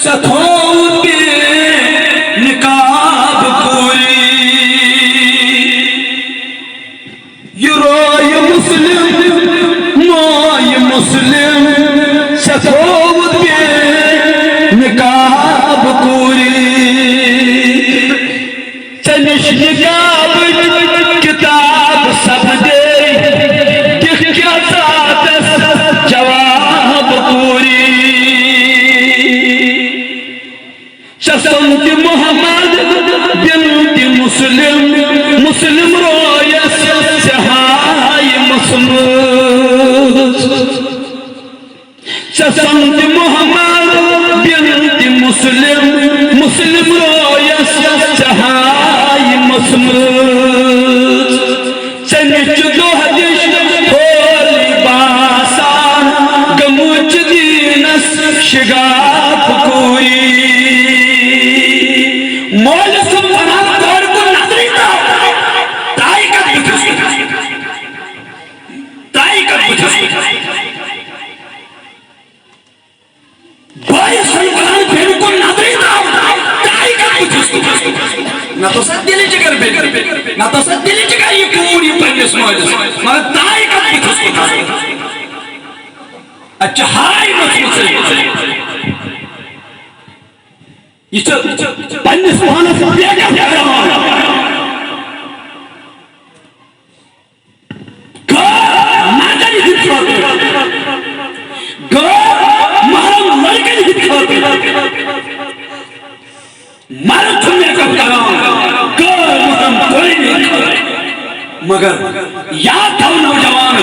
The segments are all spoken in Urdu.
ستھوت نقاب پوری یہ روی مسلم موی مسلم ستھوت نقاب پوری چنش نقاب کتاب سب دے دکھ کیا ساتس جواب پوری شسنت محمد بنت مسلم مسلم رویس سہائی مسموت شسنت محمد بنت مسلم مسلم رویس سہائی مسموت چنچ دو حدش ہولی باسان گموچ دینس شگاف کوئی مول سب بنات دور کو نظری تا تائی کت بچس تائی کت بچس بائی سن بنات پھر کو نظری تا تائی کت بچس نہ تو ساتھ دلی جگر بیٹر نہ تو ساتھ دلی جگر یہ پوری پنجس موجس مگر تائی کت بچس اچھا ہائی مطمئن یہ پنجس مہانا سے بیگا بیگا گھر ناگری ہت کھاتے گھر محرم مرگری ہت کھاتے مرد تھنے کب کران گھر محرم کوئی نہیں کھاتے مگر یاد تھو نوجوان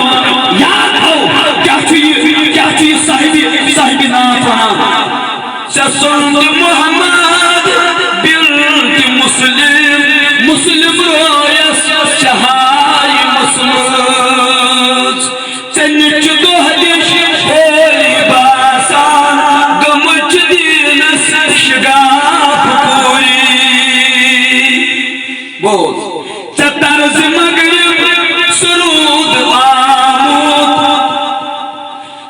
یاد تھو کیا چوئی صاحبی نام وہاں شسنت محمد بنت مسلم مسلم رویس شہائی مسموت چنچ دو حدش ہولی باسان گمچ دینس شگاف پوری بول چطرز مغرب سرود آمود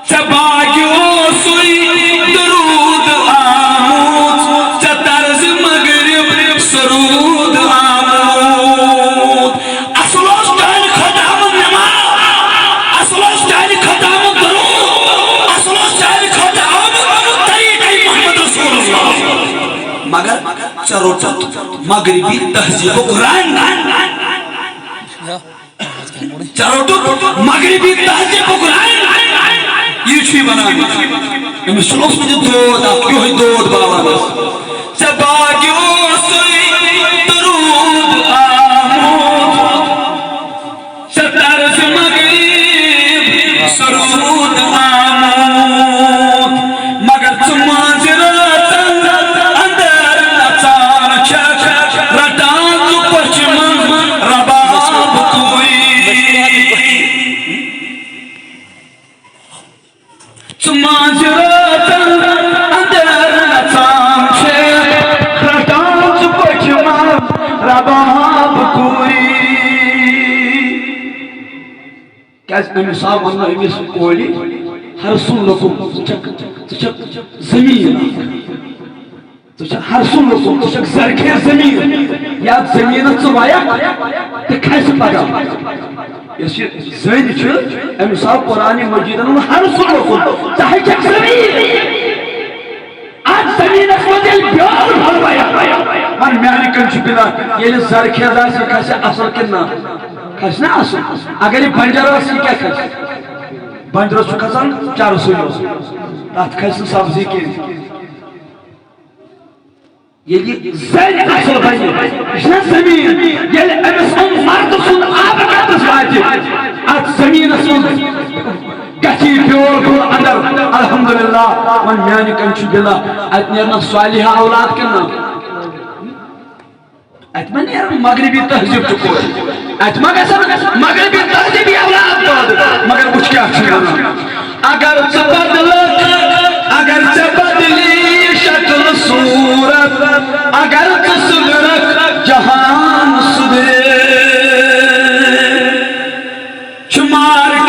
چباگیو سوئی درود آمود چطرز مغرب سرود آمود اصلوش دائن خدام نماز اصلوش دائن خدام درود اصلوش دائن خدام طریق محمد رسول اللہ مگر چروٹت مغربی تہذیب و قرآن چروٹت مغربی تہذیب و قرآن یہ چھوئی بنا امس چلوس مجھے دود آپ کیوں ہی دود بابا بس چباگیو سوئی درود آمود چطرز مغرب سرود آمود مگر چمانزرات اندر نچان چک رٹان تو پچمن رباب کوئی چمانزرات اندر نچان چک رٹان تو پچمن رباب کوئی کیسے امی صاحب اللہ امیس کولی ہر سن لکم چک زمین ہر سن لکم چک زرکھے زمین یا زمینت چوایا تو کھیس پگا اس زین چھ امی صاحب قرآن مجید ہر سن لکم چاہے چک زمین آج زمین اس مدل بیار بھروایا من میانی کنچ بلا یہ زرکھے دار سے کھیسے اصل کننا کھسنا اصل اگر یہ بنجر اسی کیا کھس بنجر سو کھسان چار سویو تات کھسن سبزی کی یہ زین اصل بنی اشنا زمین یہ امس مرد سن آب کتس واجب ات زمین سن کچی پیور کو اندر الحمدللہ من میانی کنچ بلا ات نیرنا صالحہ اولاد کرنا اتمن یار مغربی تہذیب چکو اتمن مغربی تہذیبی اولاد مگر کچھ کیا چھنا اگر بدلی شکل صورت اگر صدرت جہان صدر شمار